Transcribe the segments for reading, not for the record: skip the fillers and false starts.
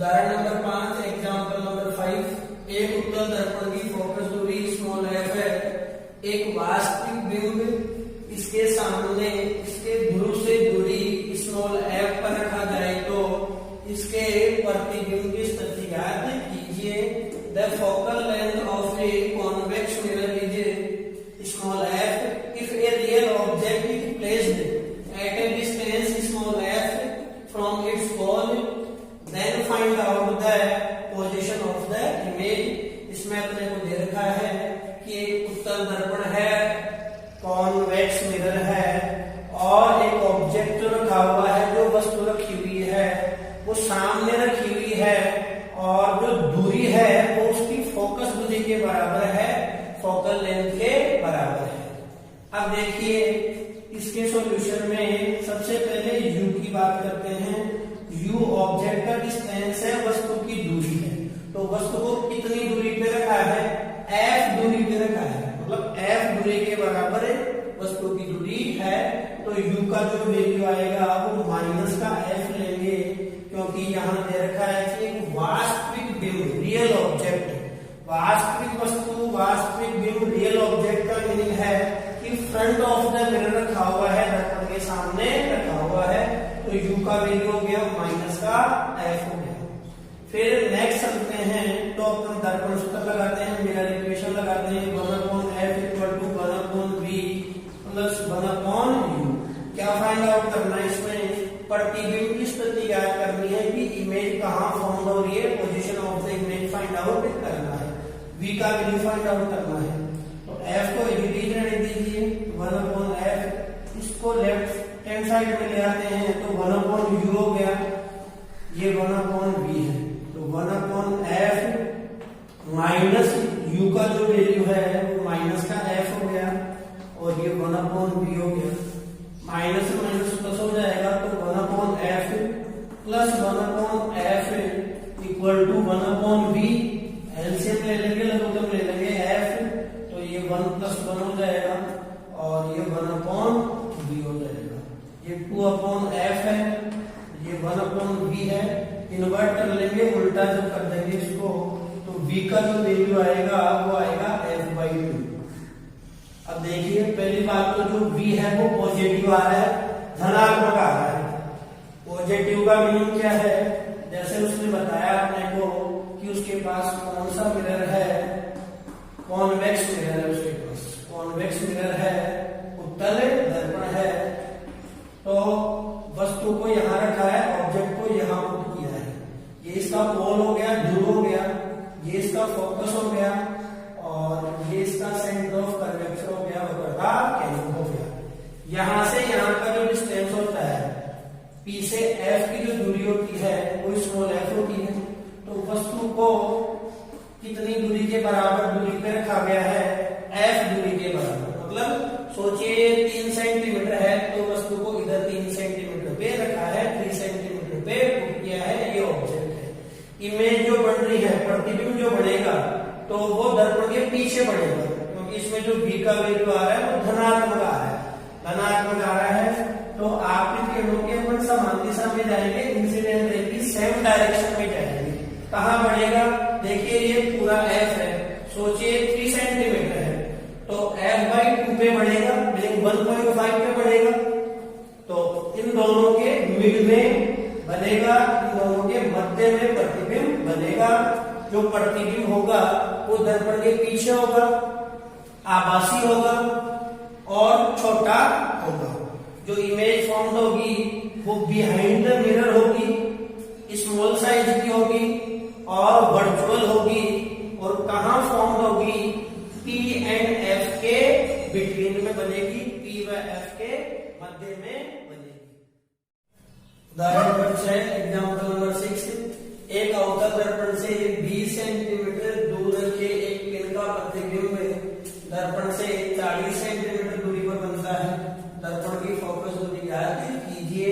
उदाहरण number 5, example number 5, एक उत्तल दर्पण की फोकस दूरी स्मॉल एफ है। एक वास्तविक बिंब इसके सामने इसके ध्रुव से दूरी स्मॉल एफ पर रखा जाए तो इसके प्रतिबिंब की स्थिति ज्ञात कीजिए। The focal length of a convex mirror is small f if a real object is placed at a distance small f from its pole, then find out the position of the image. इसमें अपने को दे रखा है कि एक उत्तल दर्पण है, कॉन्वेक्स मिरर है और एक ऑब्जेक्ट जो रखा हुआ है, जो वस्तु रखी हुई है वो सामने रखी हुई है और जो दूरी है वो उसकी फोकस दूरी के बराबर है, फोकल लेंथ के बराबर है। अब देखिए इसके सॉल्यूशन में सबसे पहले u की बात करते हैं। u ऑब्जेक्ट का डिस्टेंस है, वस्तु की दूरी है। तो वस्तु को कितनी दूरी पे रखा है? f दूरी पे रखा है, मतलब f दूरी के बराबर वस्तु की दूरी है। तो u का जो वैल्यू आएगा वो माइनस का f लेंगे, क्योंकि यहाँ दे रखा है कि एक वास्तविक बिंब, रियल ऑब्जेक्ट, वास्तविक वस्तु, वास्तविक बिंब, रियल ऑब्जेक्ट का मीनिंग है कि फ्रंट ऑफ द मिरर रखा हुआ है, दर्पण के सामने रखा हुआ है। तो u का वैल्यू हो गया माइनस का f हो गया। फिर नेक्स्ट चलते हैं तो अपन दर्पण सूत्र लगाते हैं, मिरर इक्वेशन लगाते हैं। 1/f = 1/v plus 1/u। क्या फाइंड आउट करना है? इसमें प्रतिबिंब की स्थिति ज्ञात करनी है कि इमेज कहाँ फाउंड हो रही है, position of the image find out करना है, v का वैल्यू फाइंड आउट करना है। तो f को एडिट रहने दीजिए, 1/f, इसको लेफ्ट हैंड साइड में ले आते हैं तो 1/u हो गया, ये 1/v है। तो 1/f माइनस u का जो वैल्यू है वो माइनस का f हो गया और ये 1/v हो गया। माइनस माइनस प्लस हो जाएगा तो 1/f plus 1/f equal to 1/v। LCM ले लेंगे, लघुत्तम ले लेंगे f, तो ये 1 + 1 हो जाएगा और ये 1/v हो जाएगा। ये 2/f है, ये 1/v है। इन्वर्ट कर लेंगे, उल्टा जब कर देंगे इसको तो v का जो वैल्यू आएगा वो आएगा f/2। अब देखिए पहली बात तो जो v है वो पॉजिटिव आ रहा है, धनात्मक आ रहा है। पॉजिटिव का मीनिंग क्या है? जैसे उसने बताया अपने को कि उसके पास कौन सा मिरर है, कॉन्वेक्स मिरर है, उसके पास कॉन्वेक्स मिरर है, उत्तल दर्पण है। तो वस्तु को यहाँ रखा है, ऑब्जेक्ट को यहाँ पुट किया है। ये इसका पोल हो गया, ध्रुव हो गया, ये इसका फोकस हो गया और ये इसका सेंटर ऑफ कर्वेचर हो गया, वक्रता केंद्र हो गया। यहां से यहां का जो डिस्टेंस होता है, P से F की जो दूरी होती है वो स्मॉल f होती है। तो वस्तु को कितनी दूरी के बराबर दूरी पे रखा गया है? f दूरी के बराबर। मतलब सोचिए 3 सेंटीमीटर है तो वस्तु को इधर 3 सेंटीमीटर पे रखा है, 3 सेंटीमीटर पे पुट किया है, ये ऑब्जेक्ट है। इमेज जो बन रही है, प्रतिबिंब जो बनेगा तो वो दर्पण के पीछे बढ़ेगा, क्योंकि इसमें जो v का वैल्यू आ रहा है वो धनात्मक आ रहा है, धनात्मक आ रहा है। तो आपके किरणों के अपन समान दिशा में जाएंगे, इंसिडेंट रे की सेम डायरेक्शन में जाएंगे। कहाँ बढ़ेगा? देखिए ये पूरा f है, सोचिए 3 सेंटीमीटर है तो f/2 पे बढ़ेगा, मीनिंग 1.5 पे बढ़ेगा। तो इन दोनों के मिड में बनेगा, इन दोनों के मध्य में प्रतिबिंब बनेगा। जो प्रतिबिंब होगा वो दर्पण के पीछे होगा, आभासी होगा और छोटा होगा। जो इमेज फॉर्म होगी वो बिहाइंड द मिरर होगी, स्मॉल साइज की होगी और वर्चुअल होगी। और कहाँ फॉर्म होगी? P एंड F के बिटवीन में बनेगी, P व F के मध्य में बनेगी। उदाहरण नंबर 6, एग्जाम्पल नंबर 6, एक अवतल दर्पण से 20 सेंटीमीटर दूर के एक पिन का प्रतिबिंब दर्पण से 40 सेंटीमीटर दूरी पर बनता है। दर्पण की फोकस दूरी ज्ञात कीजिए।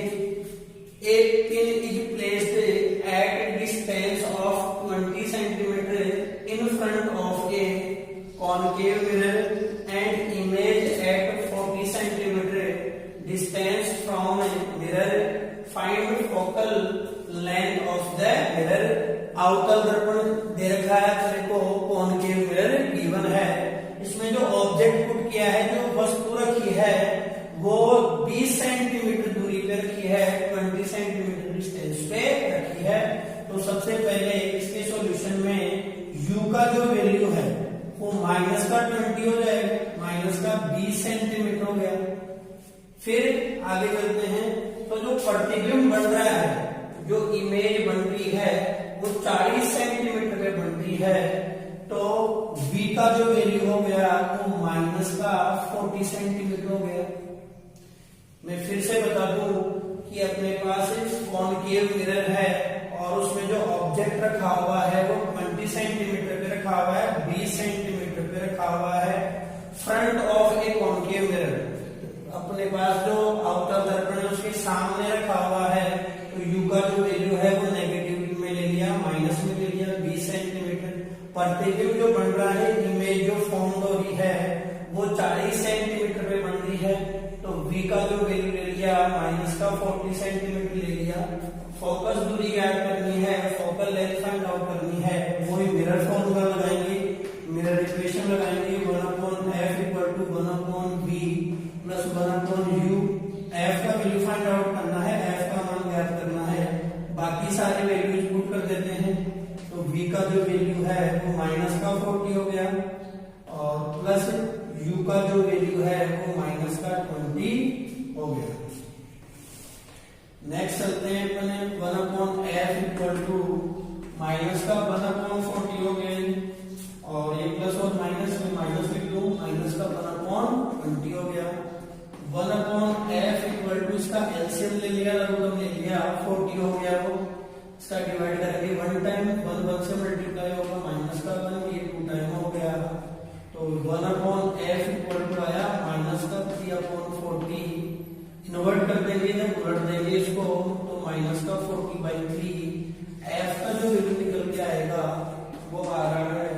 एक pin is placed at distance of 20 centimetre in front of A concave mirror and image at 40 centimetre distance from mirror. Find focal length of the mirror centimetre हो गया। फिर आगे चलते हैं, तो जो प्रतिबिंब बन रहा है, जो इमेज बन रही है वो 40 सेंटीमीटर पे बन रही है, तो v का जो वैल्यू हो गया वो माइनस का 40 सेंटीमीटर हो गया। मैं फिर से बता दूं कि अपने पास कॉनकेव मिरर है और उसमें जो ऑब्जेक्ट रखा हुआ है वो 20 सेंटीमीटर पे रखा हुआ है, 20 सेंटीमीटर पे रखा हुआ है front of A concave mirror. अपने पास जो आउटर दर्पण है उसके सामने रखा हुआ है, तो u का जो वैल्यू है वो नेगेटिव में ले लिया, माइनस में ले लिया 20 सेंटीमीटर। प्रतिबिंब जो बन रहा है, इमेज जो फॉर्म हो रही है वो 40 सेंटीमीटर पे बन रही है, तो v का जो वैल्यू ले लिया माइनस का 40 सेंटीमीटर ले लिया। फोकस दूरी ज्ञात करनी है, फोकल लेंथ फाइंड आउट करनी है, वही मिरर फॉर्मूला लगाएंगे, मिरर इक्वेशन लगाएंगे 1/f = 1/v plus 1/u। f का वैल्यू फाइंड आउट करना है, f का मान ज्ञात करना है, बाकी सारे वैल्यूज पुट कर देते हैं, तो v का जो वैल्यू है वो माइनस का 40 हो गया और प्लस u का जो वैल्यू है वो माइनस का 20 हो गया। नेक्स्ट चलते हैं अपने 1/f = माइनस का 1/40 हो गया और ये प्लस और माइनस में माइनस लिख दो, माइनस का 1/20 हो गया। 1/f = इसका एलसीएम ले लिया, लघुगम ले लिया, 40 हो गया, वो इसका डिवाइड करेंगे 1 टाइम, 1 से मल्टीप्लाई होगा, माइनस का 1 ये 2 टाइम हो गया, तो 1/f = आया माइनस का 3/40। इन्वर्ट कर देंगे, जब उलट देंगे इसको तो माइनस का 40/3। f का जो वैल्यू निकल के आएगा वो आ रहा है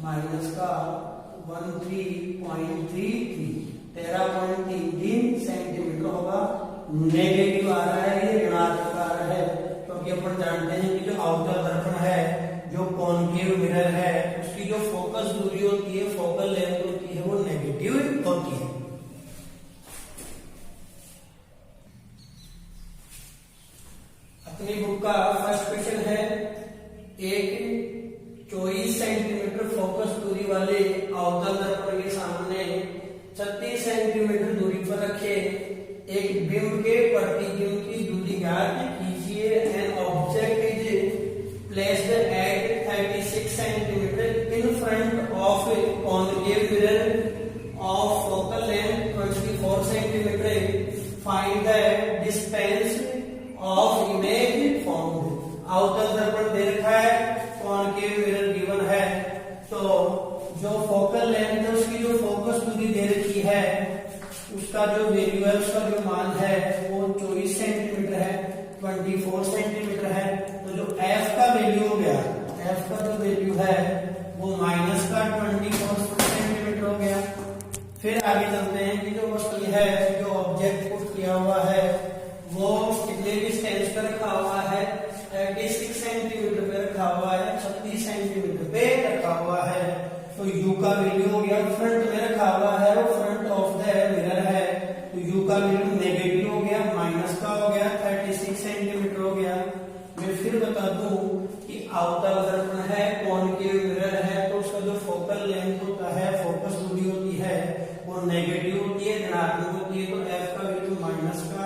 माइनस का 13.33 सेंटीमीटर होगा। नेगेटिव आ रहा है, ये ऋणात्मक आ रहा है, क्योंकि अपन जानते हैं कि जो आउटर दर्पण है, जो कॉनकेव मिरर है, उसकी जो फोकस दूरी होती है, फोकल लेंथ होती है, वो नेगेटिव होती है। अपनी बुक का फर्स्ट क्वेश्चन है, एक 24 सेंटीमीटर फोकस दूरी वाले अवतल दर्पण के सामने 36 सेंटीमीटर दूरी पर रखे एक बिंब के प्रतिबिंब की दूरी ज्ञात कीजिए। An object is placed eight 36 centimetre in front of A concave mirror of focal length 24 centimetre. Find the distance of image formed. अवतल दर्पण दे रखा है, कॉनकेव मिरर गिवन है, तो जो फोकल लेंथ है उसकी जो फोकस दूरी दे रखी है उसका जो वैल्यू है, उसका जो मान है वो 24 सेंटीमीटर है, 24 सेंटीमीटर है, तो जो f का वैल्यू हो गया, f का जो वैल्यू है वो माइनस का 24 सेंटीमीटर हो गया। फिर आगे चलते हैं कि जो वस्तु है, जो ऑब्जेक्ट पुट किया हुआ है वो कितने डिस्टेंस पे रखा हुआ है, 36 सेंटीमीटर पे रखा हुआ है, 36 सेंटीमीटर पे रखा हुआ है, तो u का वैल्यू हो गया, फ्रंट में रखा हुआ है, वो फ्रंट ऑफ द मिरर है, तो u का वैल्यू नेगेटिव हो गया, माइनस का हो गया, 36 सेंटीमीटर हो गया। मैं फिर बता दूं कि अवतल दर्पण है, कॉनकेव मिरर है, तो उसका जो फोकल लेंथ होता है, फोकस दूरी होती है, वो नेगेटिव होती है, ऋणात्मक होती है, तो f का वैल्यू माइनस का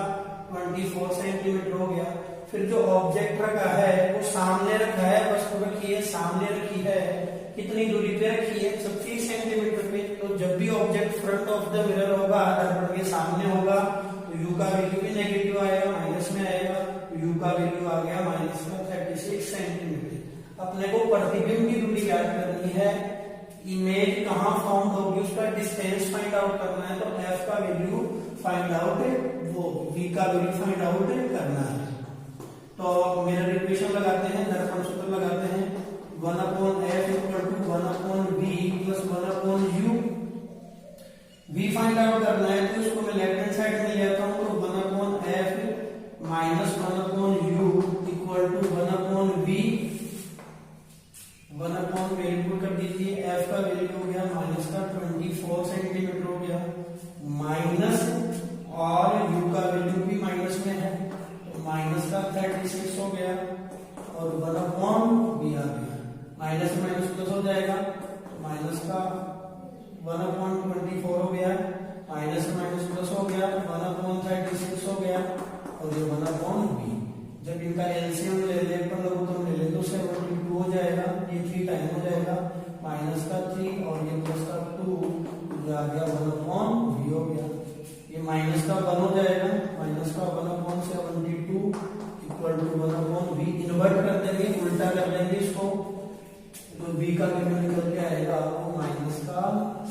24 सेंटीमीटर हो गया। फिर जो ऑब्जेक्ट रखा है वो सामने रखा है, वस्तु रखी है सामने रखी है, कितनी दूरी पे रखी है, 36 सेंटीमीटर पे, तो जब भी object front of the mirror होगा, दर्पण के सामने होगा, तो u का वैल्यू भी नेगेटिव आएगा, माइनस में आएगा, तो u का वैल्यू आ गया माइनस का 36 सेंटीमीटर। अपने को प्रतिबिंब की दूरी ज्ञात करनी है, इमेज कहाँ फॉर्म होगी उसका डिस्टेंस फाइंड आउट करना है, तो f का वैल्यू फाइंड आउट, वो v का वैल्यू फाइंड आउट करना है। तो मिरर इक्वेशन लगाते हैं, दर्पण सूत्र लगाते हैं, 1/f = 1/v + 1/u। v find out करना है तो इसको मैं लेफ्ट हैंड साइड में ले आता हूं, तो 1/f - 1/u = 1/v। 1/v value कर दीजिए, f का वैल्यू हो गया माइनस का 24 सेंटीमीटर हो गया, माइनस और u का वैल्यू भी माइनस में है, तो माइनस का 36 हो गया और 1/v आ गया, माइनस माइनस प्लस हो जाएगा, तो माइनस का 1/24 हो गया माइनस माइनस प्लस हो गया, 1/36 हो गया, और ये 1/b। जब इनका एलसीएम ले ले, लघुत्तम ले ले तो 72 हो जाएगा, ये 3 टाइम हो जाएगा, माइनस का 3 और ये प्लस का 2, ये आ गया 1/v हो गया। ये माइनस का 1 हो जाएगा, माइनस का 1/72 इक्वल टू 1/v। इन्वर्ट कर देंगे, उल्टा कर देंगे इसको, तो v का वैल्यू निकल के आएगा वो माइनस का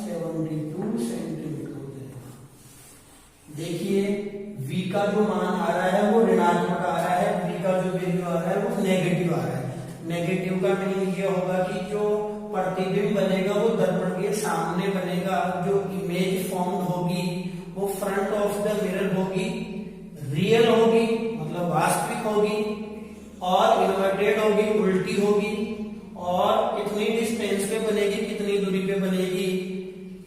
72 सेंटीमीटर हो जाएगा। देखिए v का जो मान आ रहा है वो ऋणात्मक आ रहा है, v का जो वैल्यू आ रहा है वो नेगेटिव आ रहा है। नेगेटिव का मीनिंग ये होगा कि जो प्रतिबिंब बनेगा वो दर्पण के सामने बनेगा, जो इमेज फॉर्म होगी वो फ्रंट ऑफ द मिरर होगी, रियल होगी मतलब वास्तविक होगी, और इन्वर्टेड होगी उल्टी होगी, और कितनी डिस्टेंस पे बनेगी, कितनी दूरी पे बनेगी,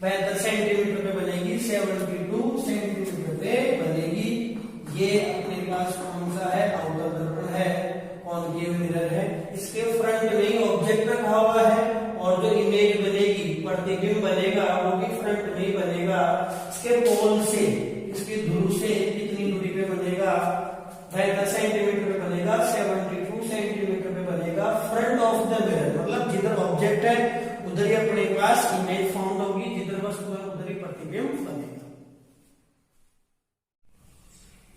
65 सेंटीमीटर पे बनेगी, 72 सेंटीमीटर पे बनेगी। ये अपने पास कौन सा है, आउटर दर्पण है, कॉनकेव मिरर है। इसके फ्रंट में ही ऑब्जेक्ट रखा हुआ है, और जो इमेज बनेगी, प्रतिबिंब बनेगा वो भी फ्रंट में ही बनेगा। इसके पोल से, इसकी ध्रुव से कितनी दूरी पे बनेगा, 65 सेंटीमीटर पे बनेगा, 72 सेंटीमीटर पे बनेगा, फ्रंट ऑफ द मिरर। मतलब जिधर ऑब्जेक्ट है उधर ही अपने पास इमेज फॉर्म होगी, जिधर वस्तु है उधर ही प्रतिबिंब बनेगा।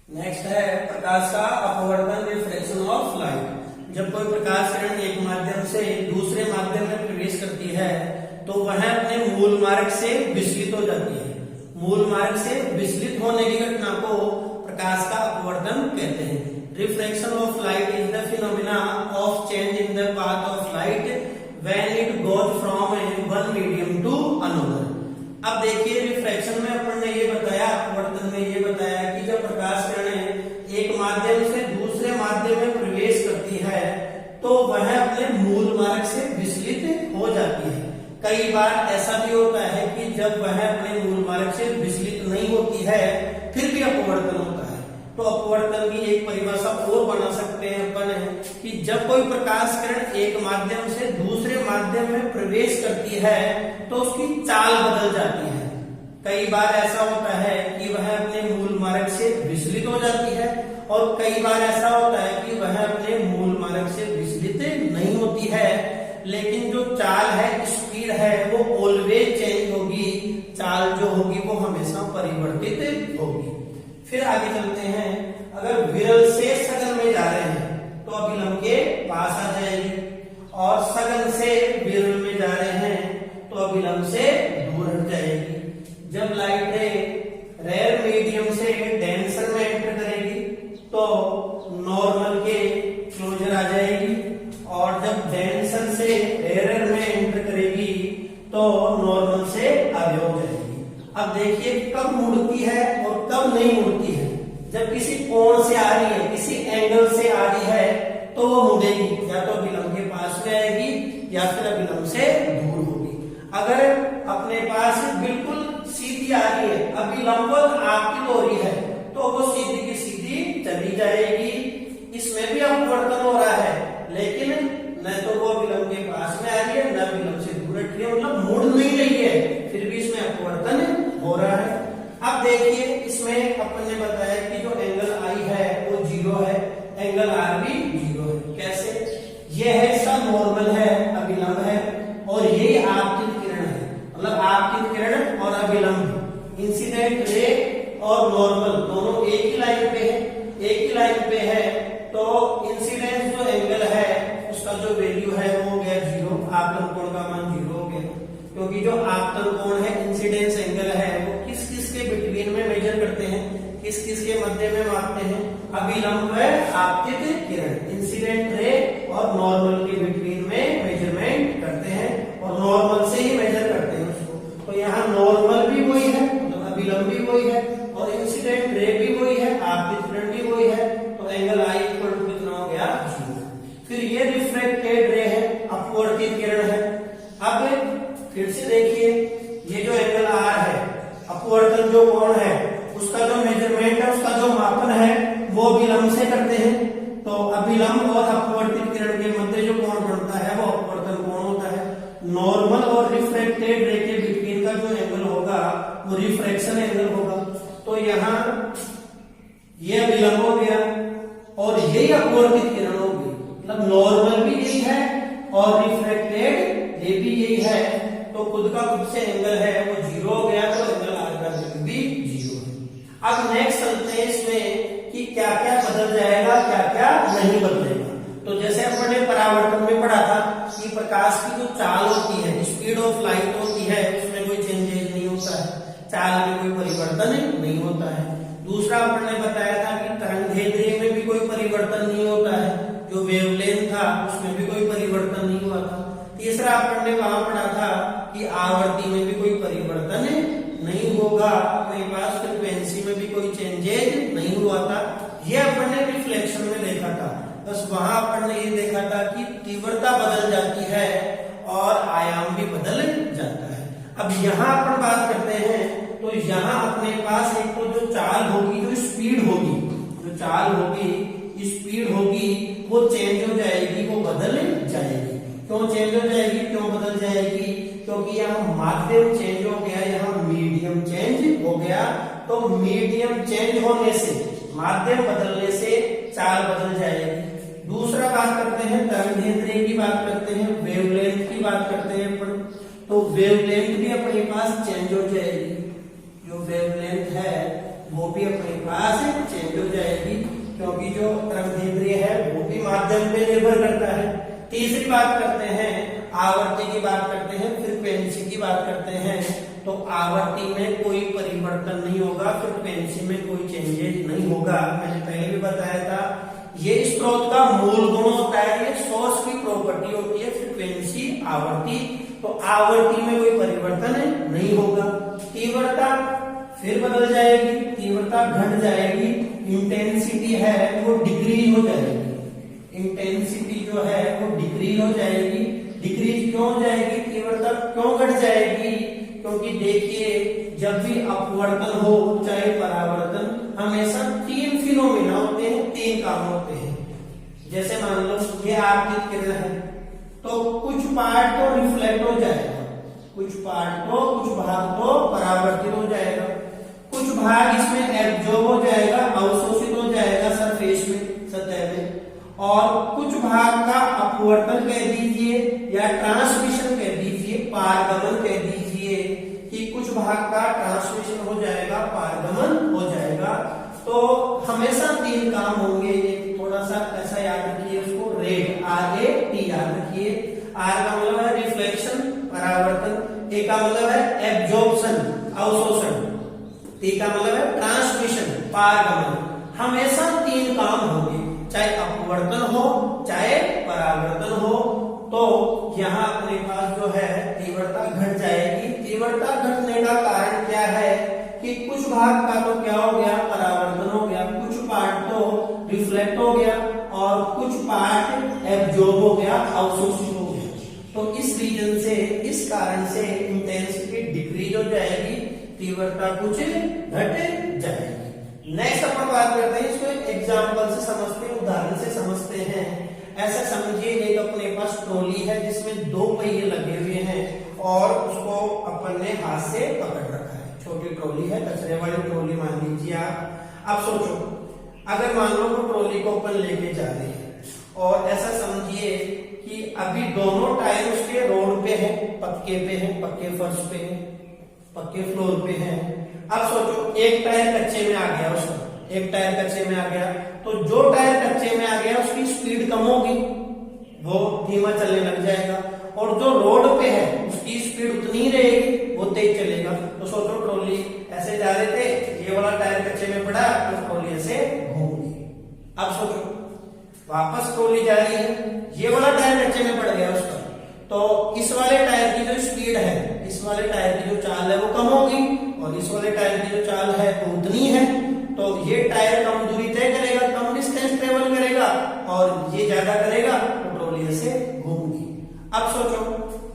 नेक्स्ट है प्रकाश का अपवर्तन, रिफ्लेक्शन ऑफ लाइट। जब कोई प्रकाश किरण एक माध्यम से दूसरे माध्यम में प्रवेश करती है तो वह अपने मूल मार्ग से विचलित हो जाती है। मूल मार्ग से विचलित होने की घटना को प्रकाश का अपवर्तन कहते हैं। Reflection of light is the phenomena of change in the path of light when it goes from one medium to another. अब देखिए रिफ्लेक्शन में अपन ने ये बताया, अपवर्तन में ये बताया कि जब प्रकाश किरणें एक माध्यम से दूसरे माध्यम में प्रवेश करती है तो वह अपने मूल मार्ग से विचलित हो जाती है। कई बार ऐसा भी होता है कि जब वह अपने मूल मार्ग से विचलित नहीं होती है फिर भी अपवर्तन होता है। तो अपवर्तन की एक परिभाषा और बना सकते हैं अपन कि जब कोई प्रकाश किरण एक माध्यम से दूसरे माध्यम में प्रवेश करती है तो उसकी चाल बदल जाती है। कई बार ऐसा होता है कि वह अपने मूल मार्ग से विचलित हो जाती है, और कई बार ऐसा होता है कि वह अपने मूल मार्ग से विचलित नहीं होती है, लेकिन जो चाल है, स्पीड है, वो ऑलवेज चेंज होगी। चाल जो होगी वो हमेशा परिवर्तित होगी। फिर आगे चलते हैं, अगर विरल से सघन में जा रहे हैं तो अभिलंब के पास आ जाएगी, और सघन से विरल में जा रहे हैं तो अभिलंब से दूर हट जाएगी। जब लाइट रेयर मीडियम से डेंसर में एंटर करेगी तो नॉर्मल के क्लोजर आ जाएगी, और जब डेंसर से रेयर में एंटर करेगी तो नॉर्मल से आगे हो जाएगी। अब देखिए कब मुड़ती है और कब नहीं मुड़ती है। जब किसी कोण से आ रही है, किसी एंगल से आ रही है तो वो मुड़ेगी, या तो अभिलंब के पास में आएगी या फिर अभिलंब से दूर होगी। अगर अपने पास बिल्कुल सीधी आ रही है, अभिलंब आपकी हो रही है, तो वो सीधी की सीधी चली जाएगी। इसमें भी अपवर्तन हो रहा है, लेकिन न तो वो अभिलंब के पास में आ रही है, न अभिलंब से दूर हट रही है, मतलब मुड़ नहीं रही है, फिर भी इसमें अपवर्तन हो रहा है। अब देखिए इसमें अपन ने बताया कि जो एंगल आई है वो 0 है, एंगल आर भी 0 है। कैसे? ये है इसका नॉर्मल है, अभिलंब है, और ये आपतित किरण है। मतलब आपतित किरण और अभिलंब, इंसिडेंट रे और नॉर्मल दोनों एक ही लाइन पे है, एक ही लाइन पे है, तो इंसिडेंस जो एंगल है उसका जो वैल्यू है वो हो गया 0, आपतन कोण का मान 0 हो गया। क्योंकि जो आपतन कोण है, इंसिडेंस एंगल है, वो किस किस के बिटवीन में मेजर करते हैं, किस किस के मध्य में मापते हैं? अभिलंब है आपतित किरण, इंसिडेंट रे और नॉर्मल के बिटवीन में मेजरमेंट करते हैं, और नॉर्मल से ही मेजर करते हैं उसको। तो यहाँ नॉर्मल भी वही है, मतलब अभिलंब भी वही है, और इंसिडेंट रे भी वही है, आपतित किरण भी वही है, तो एंगल आई इक्वल टू कितना हो गया? 0। फिर ये रिफ्लेक्टेड रे है, अपवर्तित किरण है। अब फिर से देखिए ये जो एंगल आर है, अपवर्तन जो कोण है उसका जो मेजरमेंट है, उसका जो मापन है वो अभिलंब से करते हैं। तो अभिलंब और अपवर्तित किरण के मध्य जो कोण बनता है वो अपवर्तन कोण होता है। नॉर्मल और रिफ्लेक्टेड रे के बिटवीन का जो एंगल होगा वो रिफ्रैक्शन एंगल अब नेक्स्ट चलते हैं इसमें कि क्या क्या बदल जाएगा, क्या क्या नहीं बदलेगा। तो जैसे अपन ने परावर्तन में पढ़ा था कि प्रकाश की जो चाल होती है, स्पीड ऑफ लाइट होती है, उसमें कोई चेंजेस नहीं होता है, चाल में कोई परिवर्तन नहीं होता है। दूसरा अपन ने बताया था कि तरंगदैर्घ्य में भी कोई परिवर्तन नहीं होता है, जो वेवलेंथ था उसमें भी कोई परिवर्तन नहीं हुआ था। तीसरा अपन ने वहां पढ़ा था कि आवर्ती में भी कोई परिवर्तन नहीं होगा, अपने पास फ्रीक्वेंसी में भी कोई चेंजेस नहीं हुआ था। ये अपन ने रिफ्लेक्शन में देखा था। बस वहां अपन ने ये देखा था कि तीव्रता बदल जाती है और आयाम भी बदल जाता है। अब यहाँ अपन बात करते हैं, तो यहाँ अपने पास एक तो जो चाल होगी, जो स्पीड होगी, जो चाल होगी, स्पीड होगी, वो चेंज हो जाएगी, वो बदल जाएगी। क्यों चेंज हो जाएगी, क्यों बदल जाएगी? क्योंकि यहाँ माध्यम चेंज हो गया, यहाँ मीडियम चेंज हो गया। तो मीडियम चेंज होने से, माध्यम बदलने से चाल बदल जाएगी। दूसरा बात करते हैं तरंगदैर्घ्य की बात करते हैं, वेवलेंथ की बात करते हैं अपन। तो वेवलेंथ भी अपने पास चेंज हो जाएगी, जो वेवलेंथ है वो भी अपने पास चेंज हो जाएगी, क्योंकि जो तरंगदैर्घ्य है वो भी माध्यम पे निर्भर करता है। तीसरी बात करते हैं आवर्ती की बात करते हैं, फ्रीक्वेंसी की बात करते हैं। तो आवर्ती में कोई परिवर्तन नहीं होगा, फ्रीक्वेंसी में कोई चेंजेस नहीं होगा। मैंने पहले भी बताया था, ये स्रोत का मूल गुण होता है, ये सोर्स की प्रॉपर्टी होती है फ्रीक्वेंसी, आवर्ती। तो आवर्ती में कोई परिवर्तन नहीं होगा। तीव्रता फिर बदल जाएगी, तीव्रता घट जाएगी, इंटेंसिटी है वो डिक्रीज हो जाएगी, इंटेंसिटी जो है वो डिक्रीज हो जाएगी। डिक्रीज क्यों हो जाएगी, तीव्रता क्यों घट जाएगी? क्योंकि देखिए, जब भी अपवर्तन हो चाहे परावर्तन, हमेशा तीन फिनोमेना होते हैं, तीन काम होते हैं। जैसे मान लो ये आपकी किरण है, तो कुछ पार्ट तो रिफ्लेक्ट हो जाएगा, कुछ पार्ट तो, कुछ भाग तो परावर्तित हो जाएगा, कुछ भाग इसमें एब्जॉर्ब हो जाएगा, अवशोषित हो जाएगा सरफेस में, सतह में, और कुछ भाग का अपवर्तन कह दीजिए या ट्रांसमिशन कह दीजिए, पारगमन कह दीजिए, कि कुछ भाग का ट्रांसमिशन हो जाएगा, पारगमन हो जाएगा। तो हमेशा तीन काम होंगे। थोड़ा सा ऐसा याद रखिए उसको, रेट, RAT याद रखिए। R का मतलब है रिफ्लेक्शन, परावर्तन, A का मतलब है एब्जॉर्प्शन, अवशोषण, T का मतलब है ट्रांसमिशन, पारगमन। हमेशा तीन काम होंगे, चाहे अपवर्तन हो चाहे परावर्तन हो। तो यहाँ अपने पास जो है तीव्रता घट जाएगी। तीव्रता घटने का कारण क्या है कि कुछ भाग का तो क्या हो गया, परावर्तन हो गया, कुछ पार्ट तो रिफ्लेक्ट हो गया और कुछ पार्ट एब्जॉर्ब हो गया, अवशोषित हो गया। तो इस रीजन से, इस कारण से इंटेंसिटी डिक्रीज हो जाएगी, तीव्रता कुछ घट जाएगी। नेक्स्ट अपन बात करते हैं, इसको एग्जाम्पल से समझते हैं, उदाहरण से समझते हैं। ऐसा समझिए, एक अपने पास ट्रॉली है जिसमें दो पहिए लगे हुए हैं और उसको अपन ने हाथ से पकड़ रखा है। छोटी ट्रॉली है, कचरे वाली ट्रॉली मान लीजिए आप। अब सोचो, अगर मान लो वो ट्रॉली को अपन लेके जा रहे हैं और ऐसा समझिए कि अभी दोनों टायर उसके रोड पे है, पक्के पे है, पक्के फर्श पे है, पक्के फ्लोर पे है। अब सोचो, एक टायर कच्चे में आ गया, उसमें एक टायर कच्चे में आ गया, तो जो टायर कच्चे में आ गया उसकी स्पीड कम होगी, वो धीमा चलने लग जाएगा, और जो रोड पे है उसकी स्पीड उतनी ही रहेगी, वो तेज चलेगा। तो सोचो, ट्रॉली ऐसे जा रहे थे, ये वाला टायर कच्चे में पड़ा तो ट्रॉली ऐसे घूम गई। अब सोचो, वापस ट्रॉली जा रही है, ये वाला टायर कच्चे में पड़ गया उसका, तो इस वाले टायर की जो स्पीड है, इस वाले टायर की जो चाल है वो कम होगी, और इस वाले टायर की जो चाल है वो उतनी है। तो ये टायर कम दूरी तय करेगा, कम डिस्टेंस ट्रेवल करेगा, और ये ज्यादा करेगा, तो ट्रॉली ऐसे घूमगी। अब सोचो,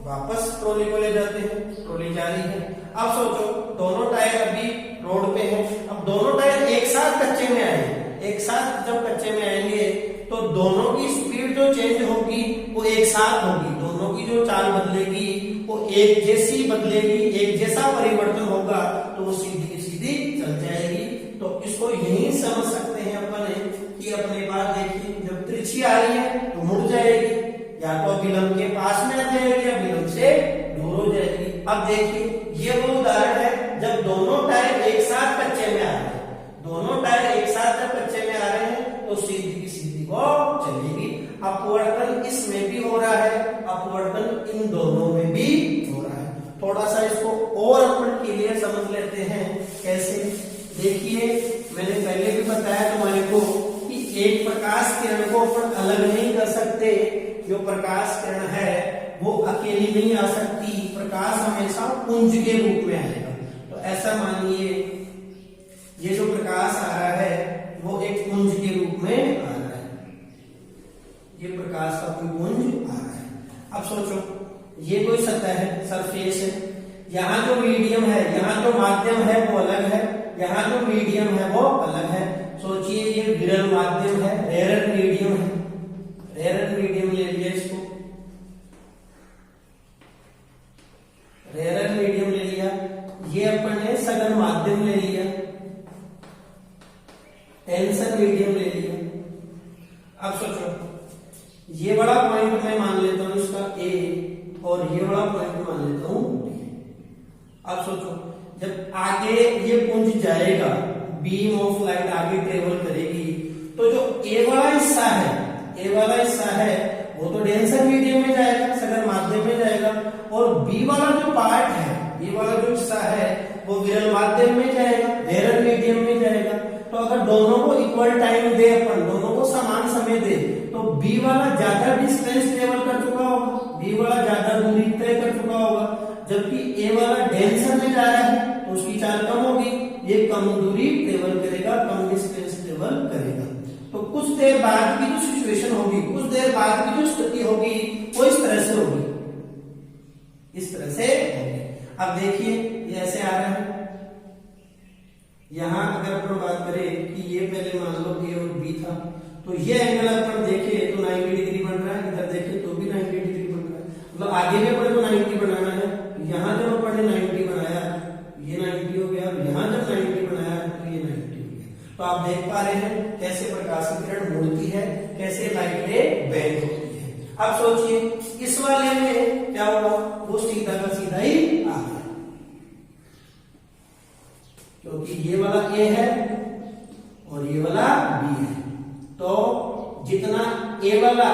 वापस ट्रॉली को ले जाते हैं, ट्रॉली जा रही है। अब सोचो, दोनों टायर अभी रोड पे हैं, अब दोनों टायर एक साथ कच्चे में आए, एक साथ जब कच्चे में आएंगे तो दोनों की स्पीड जो चेंज होगी वो एक साथ होगी, दोनों की जो चाल बदलेगी वो एक जैसी बदलेगी, एक जैसा परिवर्तन होगा, तो वो सीधी की सीधी चल जाएगी। तो इसको यही समझ सकते हैं अपन कि अपने पास देखिए, जब तिरछी आ रही है तो मुड़ जाएगी, या तो विलंब के पास में आ जाएगी या विलंब से दूर हो जाएगी। अब देखिए, ये वो उदाहरण है जब दोनों टायर एक साथ कच्चे में आ रहे हैं, देखिए मैंने पहले भी बताया तुम्हारे को कि एक प्रकाश किरण को अपन अलग नहीं कर सकते। जो प्रकाश किरण है वो अकेली नहीं आ सकती, प्रकाश हमेशा पुंज के रूप में आएगा। तो ऐसा मानिए ये जो प्रकाश आ रहा है वो एक पुंज के रूप में आ रहा है, ये प्रकाश का कोई पुंज आ रहा है। अब सोचो ये कोई सतह है, सरफेस है, यहाँ जो मीडियम है, यहाँ जो माध्यम है वो अलग है, यहाँ जो मीडियम है वो अलग है। सोचिए ये विरल माध्यम है, रेयर मीडियम है, रेयर मीडियम ले लिया इसको, रेयर मीडियम ले लिया, ये अपन ने सघन माध्यम ले लिया, टेंशन मीडियम ले लिया। अब सोचो ये बड़ा पॉइंट मैं मान लेता हूं इसका ए और ये बड़ा पॉइंट मान लेता हूं बी। अब सोचो जब आगे ये पुंज जाएगा, बीम ऑफ लाइट आगे ट्रेवल करेगी, तो जो ए वाला हिस्सा है, ए वाला हिस्सा है वो तो डेंसर मीडियम में जाएगा, सघन माध्यम में जाएगा, और बी वाला जो पार्ट है, बी वाला जो हिस्सा है वो विरल माध्यम में जाएगा, रेयर मीडियम में जाएगा। तो अगर दोनों को इक्वल टाइम दे, अपन दोनों को समान समय दे, तो बी वाला ज्यादा डिस्टेंस ट्रेवल कर चुका होगा, बी वाला ज्यादा दूरी तय कर चुका होगा, जबकि ए वाला डेंसर में जा रहा है तो उसकी चाल कम होगी, ये कम दूरी ट्रेवल करेगा, कम डिस्टेंस ट्रेवल करेगा। तो कुछ देर बाद की जो सिचुएशन होगी, कुछ देर बाद की जो स्थिति होगी वो इस तरह से होगी, इस तरह से होगी। अब देखिए ये ऐसे आ रहा है, यहां अगर अपन बात करें कि ये पहले मान लो ए और बी था, तो ये एंगल अपन देखे तो 90 डिग्री बन रहा है, इधर देखे तो भी 90 डिग्री बन रहा है, मतलब आगे भी अपन को 90 बनाना है। यहाँ जब अपन ने 90 बनाया ये 90 हो गया, यहाँ जब 90 बनाया तो ये 90 हो गया। तो आप देख पा रहे हैं कैसे प्रकाश की किरण मुड़ती है, कैसे लाइट रे बेंड होती है। अब सोचिए इस वाले में क्या हुआ, वो सीधा का सीधा ही आ गया, क्योंकि ये वाला ए है और ये वाला बी है, तो जितना ए वाला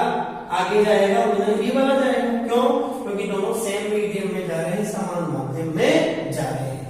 आगे जाएगा उतना बी वाला जाएगा। क्यों? क्योंकि दोनों सेम मीडियम में जा रहे हैं, समान माध्यम में जा रहे हैं।